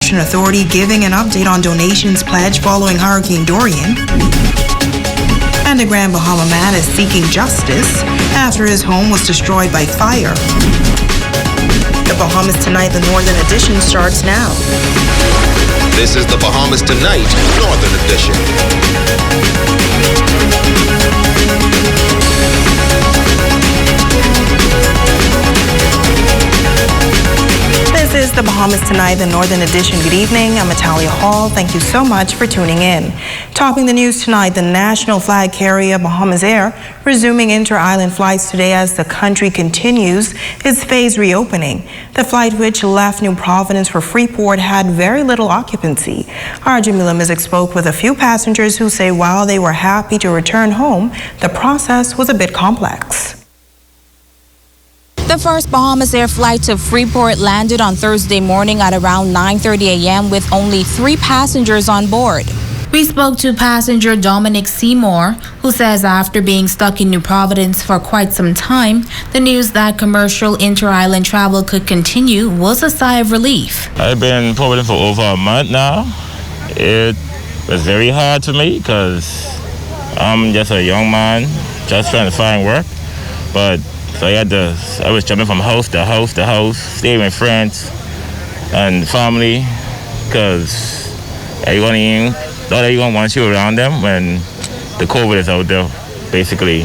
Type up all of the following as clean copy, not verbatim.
Reconstruction Authority giving an update on donations pledged following Hurricane Dorian. And a Grand Bahama man is seeking justice after his home was destroyed by fire. The Bahamas Tonight, the Northern Edition starts now. This is the Bahamas Tonight, Northern Edition. This is the Bahamas Tonight, the Northern Edition. Good evening. I'm Natalia Hall. Thank you so much for tuning in. Topping the news tonight, the national flag carrier Bahamas Air resuming inter-island flights today as the country continues its phased reopening. The flight, which left New Providence for Freeport, had very little occupancy. Our Jamila Mizik spoke with a few passengers who say while they were happy to return home, the process was a bit complex. The first Bahamas Air flight to Freeport landed on Thursday morning at around 9:30 a.m. with only 3 passengers on board. We spoke to passenger Dominic Seymour, who says after being stuck in New Providence for quite some time, the news that commercial inter-island travel could continue was a sigh of relief. I've been in Providence for over a month now. It was very hard for me because I'm just a young man just trying to find work, but so I was jumping from house to house to house, staying with friends and family, because everyone wants you around them when the COVID is out there, basically.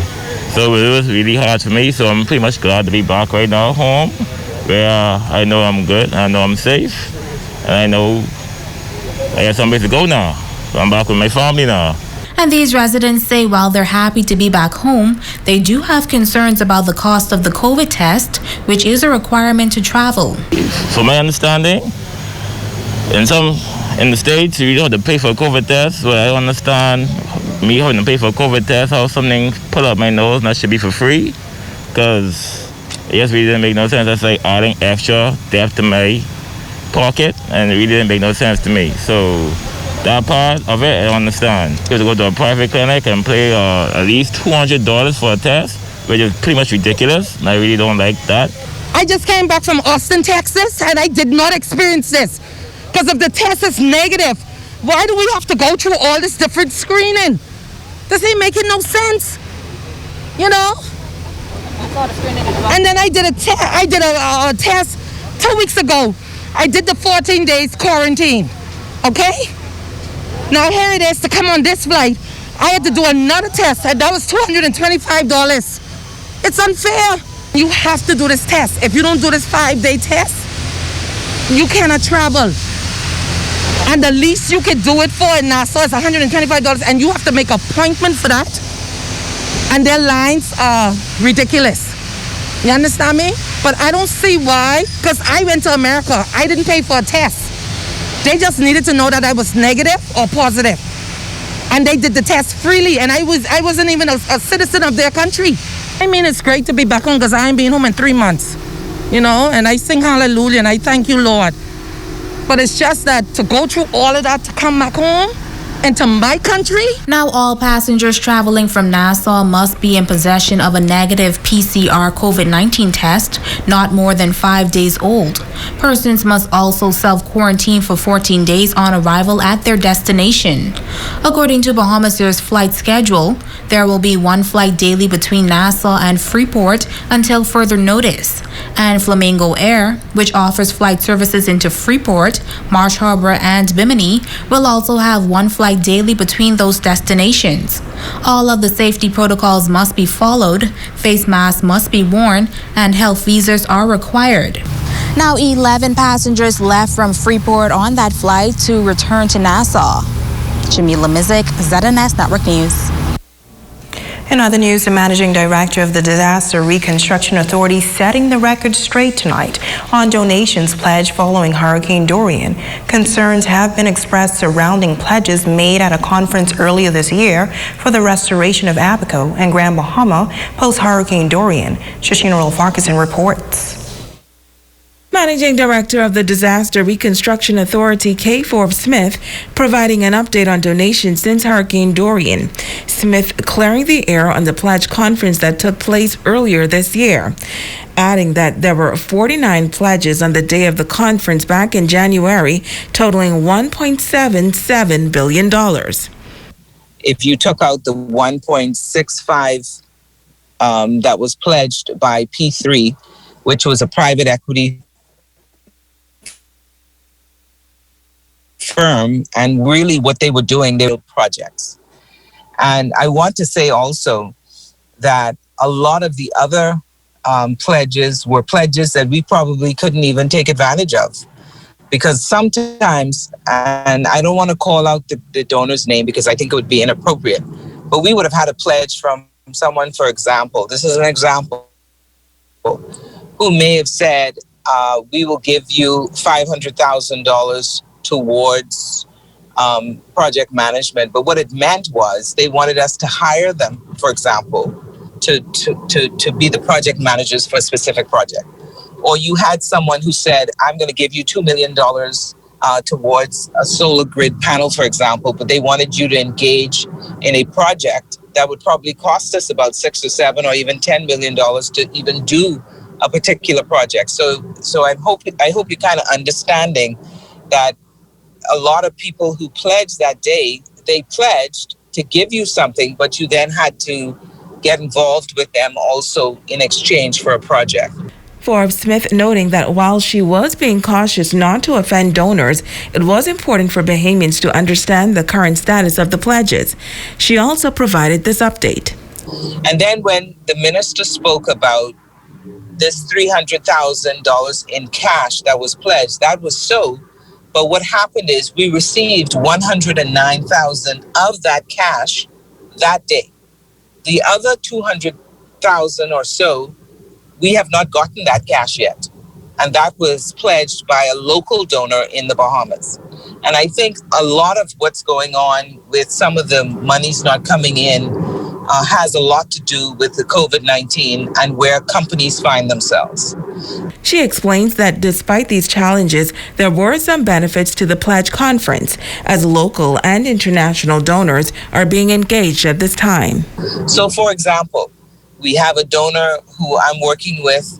So it was really hard for me, so I'm pretty much glad to be back right now home, where I know I'm good, I know I'm safe, and I know I got someplace to go now. So I'm back with my family now. And these residents say while they're happy to be back home, they do have concerns about the cost of the COVID test, which is a requirement to travel. From my understanding, in the States, you don't have to pay for a COVID test. So I don't understand me having to pay for a COVID test, how something put up my nose and that should be for free. Because it just really didn't make no sense. That's like adding extra debt to my pocket, and it really didn't make no sense to me. So that part of it, I don't understand. Because to go to a private clinic and pay at least $200 for a test, which is pretty much ridiculous, and I really don't like that. I just came back from Austin, Texas, and I did not experience this. Because if the test is negative, why do we have to go through all this different screening? This ain't making no sense, you know? And then I did a test 2 weeks ago. I did the 14 days quarantine, okay? Now here it is to come on this flight. I had to do another test, and that was $225. It's unfair. You have to do this test. If you don't do this 5-day test, you cannot travel. And the least you can do it for in Nassau is $125, and you have to make an appointment for that. And their lines are ridiculous. You understand me? But I don't see why, because I went to America. I didn't pay for a test. They just needed to know that I was negative or positive. And they did the test freely, and I wasn't even a citizen of their country. I mean, it's great to be back home because I ain't been home in 3 months, you know, and I sing hallelujah and I thank you, Lord. But it's just that to go through all of that to come back home into my country. Now all passengers traveling from Nassau must be in possession of a negative PCR COVID-19 test, not more than 5 days old. Persons must also self-quarantine for 14 days on arrival at their destination. According to Bahamas Air's flight schedule, there will be 1 flight daily between Nassau and Freeport until further notice. And Flamingo Air, which offers flight services into Freeport, Marsh Harbor, and Bimini, will also have 1 flight daily between those destinations. All of the safety protocols must be followed, face masks must be worn, and health visas are required. Now 11 passengers left from Freeport on that flight to return to Nassau. Jamila Mizik, ZNS Network News. In other news, the managing director of the Disaster Reconstruction Authority setting the record straight tonight on donations pledged following Hurricane Dorian. Concerns have been expressed surrounding pledges made at a conference earlier this year for the restoration of Abaco and Grand Bahama post-Hurricane Dorian. Shashina Farquharson reports. Managing Director of the Disaster Reconstruction Authority, Kay Forbes Smith, providing an update on donations since Hurricane Dorian. Smith clearing the air on the pledge conference that took place earlier this year, adding that there were 49 pledges on the day of the conference back in January, totaling $1.77 billion. If you took out the 1.65 that was pledged by P3, which was a private equity firm, and really what they were doing, they were projects. And I want to say also that a lot of the other pledges were pledges that we probably couldn't even take advantage of. Because sometimes, and I don't want to call out the donor's name because I think it would be inappropriate, but we would have had a pledge from someone, for example, this is an example, who may have said, we will give you $500,000 towards project management. But what it meant was they wanted us to hire them, for example, to be the project managers for a specific project. Or you had someone who said, I'm going to give you $2 million towards a solar grid panel, for example, but they wanted you to engage in a project that would probably cost us about $6 or $7 or even $10 million to even do a particular project. So I hope you're kind of understanding that a lot of people who pledged that day, they pledged to give you something, but you then had to get involved with them also in exchange for a project. Forbes Smith noting that while she was being cautious not to offend donors, it was important for Bahamians to understand the current status of the pledges. She also provided this update. And then when the minister spoke about this $300,000 in cash that was pledged, that was so. But what happened is we received $109,000 of that cash that day. The other $200,000 or so, we have not gotten that cash yet. And that was pledged by a local donor in the Bahamas. And I think a lot of what's going on with some of the monies not coming in has a lot to do with the COVID-19 and where companies find themselves. She explains that despite these challenges, there were some benefits to the pledge conference, as local and international donors are being engaged at this time. So, for example, we have a donor who I'm working with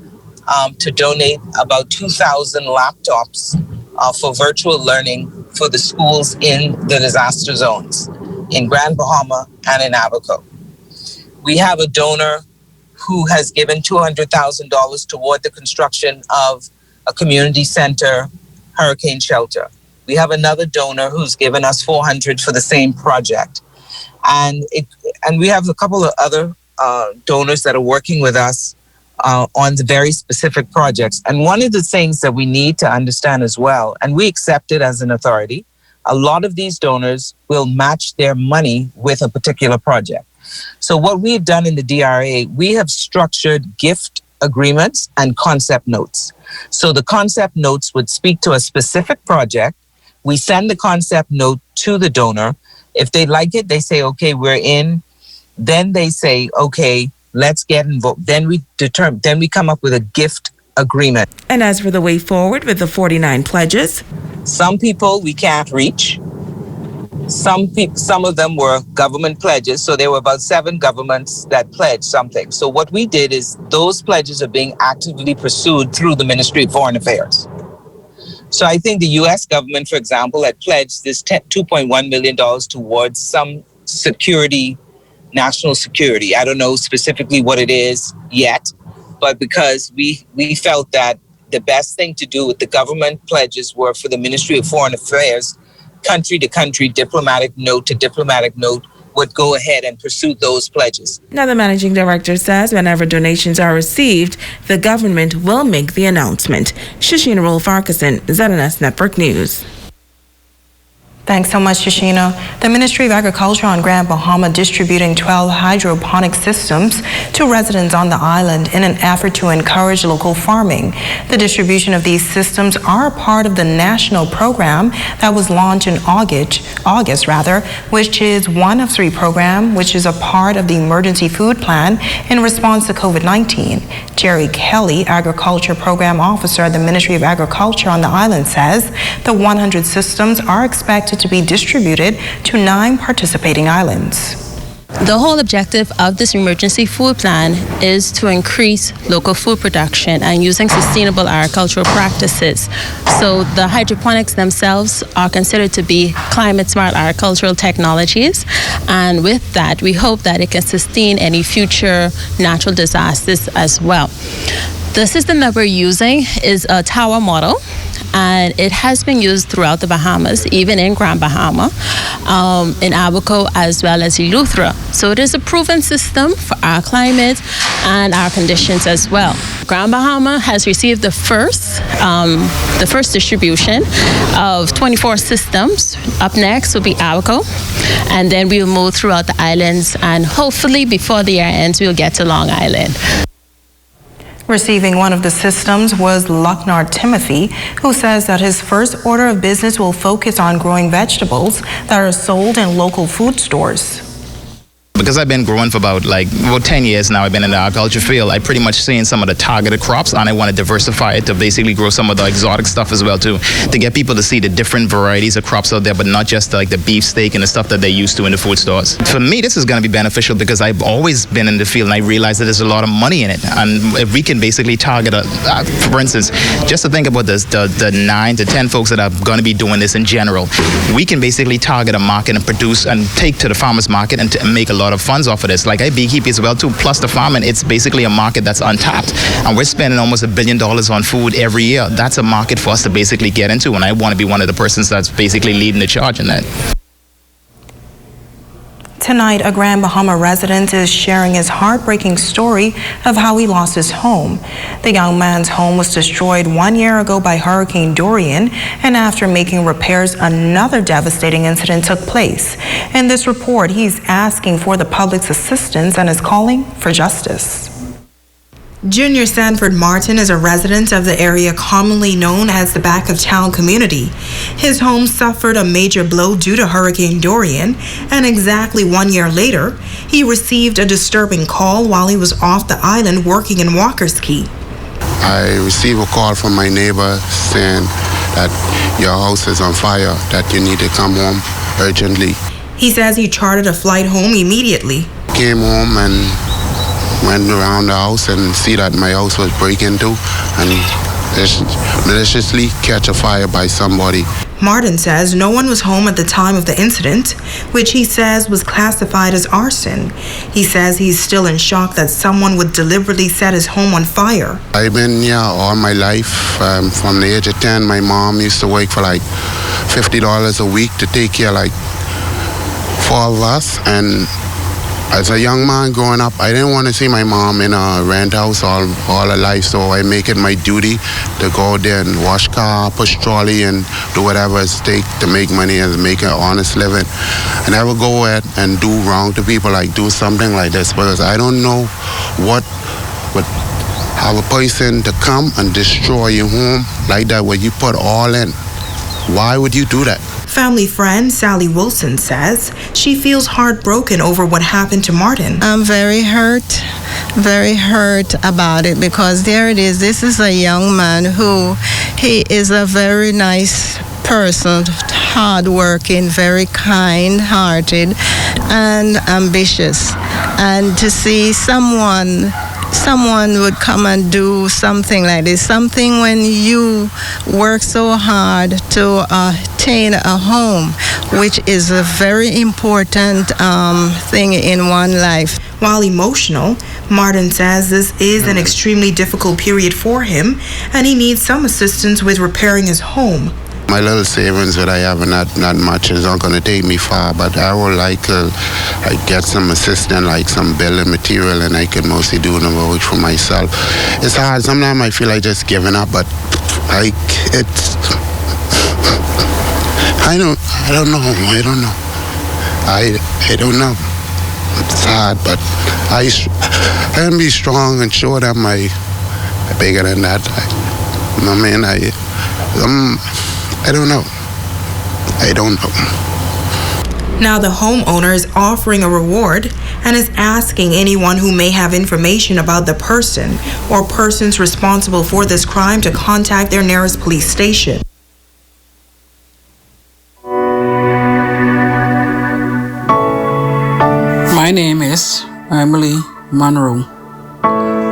to donate about 2,000 laptops for virtual learning for the schools in the disaster zones in Grand Bahama and in Abaco. We have a donor who has given $200,000 toward the construction of a community center hurricane shelter. We have another donor who's given us $400 for the same project. And we have a couple of other donors that are working with us on the very specific projects. And one of the things that we need to understand as well, and we accept it as an authority, a lot of these donors will match their money with a particular project. So what we've done in the DRA, we have structured gift agreements and concept notes. So the concept notes would speak to a specific project. We send the concept note to the donor. If they like it, they say, okay, we're in. Then they say, okay, let's get involved. Then we come up with a gift agreement. And as for the way forward with the 49 pledges, some people we can't reach. Some of them were government pledges, so there were about 7 governments that pledged something. So what we did is those pledges are being actively pursued through the Ministry of Foreign Affairs. So I think the U.S. government, for example, had pledged this $2.1 million towards some security, national security. I don't know specifically what it is yet, but because we felt that the best thing to do with the government pledges were for the Ministry of Foreign Affairs, country to country, diplomatic note to diplomatic note, would go ahead and pursue those pledges. Now the managing director says whenever donations are received, the government will make the announcement. Shashina Rolf-Farquharson, ZNS Network News. Thanks so much, Shishina. The Ministry of Agriculture on Grand Bahama distributing 12 hydroponic systems to residents on the island in an effort to encourage local farming. The distribution of these systems are part of the national program that was launched in August, which is one of 3 programs, which is a part of the emergency food plan in response to COVID-19. Jerry Kelly, Agriculture Program Officer at the Ministry of Agriculture on the island, says the 100 systems are expected to be distributed to 9 participating islands. The whole objective of this emergency food plan is to increase local food production and using sustainable agricultural practices. So the hydroponics themselves are considered to be climate smart agricultural technologies, and with that we hope that it can sustain any future natural disasters as well. The system that we're using is a tower model, and it has been used throughout the Bahamas, even in Grand Bahama, in Abaco as well as Eleuthera. So it is a proven system for our climate and our conditions as well. Grand Bahama has received the first distribution of 24 systems. Up next will be Abaco, and then we'll move throughout the islands, and hopefully before the year ends we'll get to Long Island. Receiving one of the systems was Lucknar Timothy, who says that his first order of business will focus on growing vegetables that are sold in local food stores. Because I've been growing for about 10 years now, I've been in the agriculture field, I pretty much seen some of the targeted crops, and I want to diversify it to basically grow some of the exotic stuff as well too, to get people to see the different varieties of crops out there, but not just like the beefsteak and the stuff that they used to in the food stores. For me, this is going to be beneficial because I've always been in the field and I realize that there's a lot of money in it, and if we can basically target, for instance, just to think about this, the 9 to 10 folks that are going to be doing this in general, we can basically target a market and produce and take to the farmers market and to make a lot of funds off of this. Like I beekeep as well too, plus the farming, it's basically a market that's untapped, and we're spending almost $1 billion on food every year. That's a market for us to basically get into, and I want to be one of the persons that's basically leading the charge in that. Tonight, a Grand Bahama resident is sharing his heartbreaking story of how he lost his home. The young man's home was destroyed 1 year ago by Hurricane Dorian, and after making repairs, another devastating incident took place. In this report, he's asking for the public's assistance and is calling for justice. Junior Sanford Martin is a resident of the area commonly known as the Back of Town community. His home suffered a major blow due to Hurricane Dorian, and exactly 1 year later, he received a disturbing call while he was off the island working in Walker's Key. I received a call from my neighbor saying that your house is on fire, that you need to come home urgently. He says he chartered a flight home immediately. Came home and went around the house and see that my house was breaking into and maliciously catch a fire by somebody. Martin says no one was home at the time of the incident, which he says was classified as arson. He says he's still in shock that someone would deliberately set his home on fire. I've been here all my life. From the age of 10, my mom used to work for like $50 a week to take care of like 4 of us, and as a young man growing up, I didn't want to see my mom in a rent house all her life, so I make it my duty to go out there and wash car, push trolley, and do whatever it takes to make money and make an honest living. I never go out and do wrong to people, like do something like this, because I don't know what would have a person to come and destroy your home like that, where you put all in. Why would you do that? Family friend Sally Wilson says she feels heartbroken over what happened to Martin. I'm very hurt about it, because there it is. This is a young man who, he is a very nice person, hardworking, very kind-hearted and ambitious. And to see someone would come and do something like this, something when you work so hard to attain a home, which is a very important thing in one life. While emotional, Martin says this is an extremely difficult period for him, and he needs some assistance with repairing his home. My little savings that I have, not much, is not going to take me far, but I would like to get some assistance, like some building material, and I can mostly do the work for myself. It's hard. Sometimes I feel like just giving up, but I don't know. I don't know. I don't know. It's hard, but I can be strong and show them I'm bigger than that. I mean, I don't know. I don't know. Now the homeowner is offering a reward and is asking anyone who may have information about the person or persons responsible for this crime to contact their nearest police station. My name is Emily Monroe,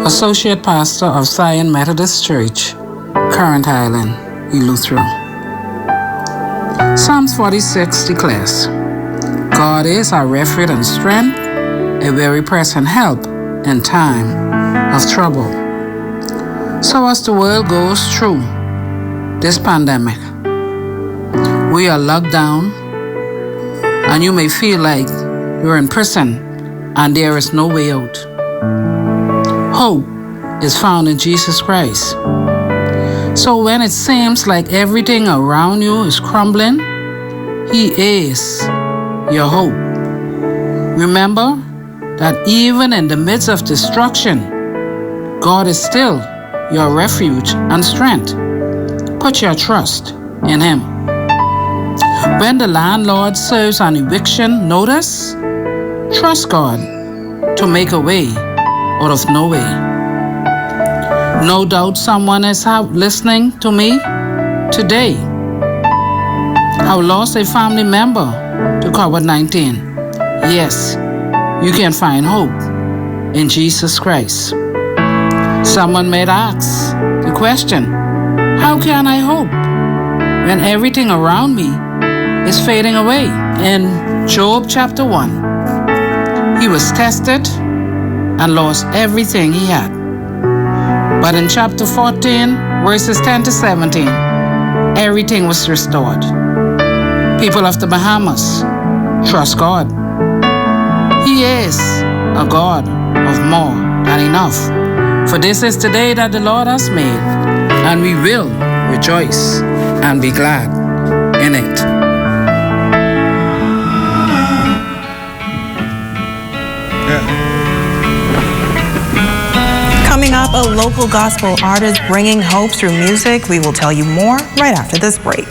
Associate Pastor of Zion Methodist Church, Current Island, Eleuthero. Psalms 46 declares, God is our refuge and strength, a very present help in time of trouble. So as the world goes through this pandemic, we are locked down, and you may feel like you're in prison and there is no way out. Hope is found in Jesus Christ. So when it seems like everything around you is crumbling, He is your hope. Remember that even in the midst of destruction, God is still your refuge and strength. Put your trust in Him. When the landlord serves an eviction notice, trust God to make a way out of no way. No doubt someone is listening to me today have lost a family member to COVID-19. Yes, you can find hope in Jesus Christ. Someone may ask the question, how can I hope when everything around me is fading away? In Job chapter 1, he was tested and lost everything he had. But in chapter 14, verses 10 to 17, everything was restored. People of the Bahamas, trust God. He is a God of more than enough. For this is the day that the Lord has made, and we will rejoice and be glad in it. Coming up, a local gospel artist bringing hope through music. We will tell you more right after this break.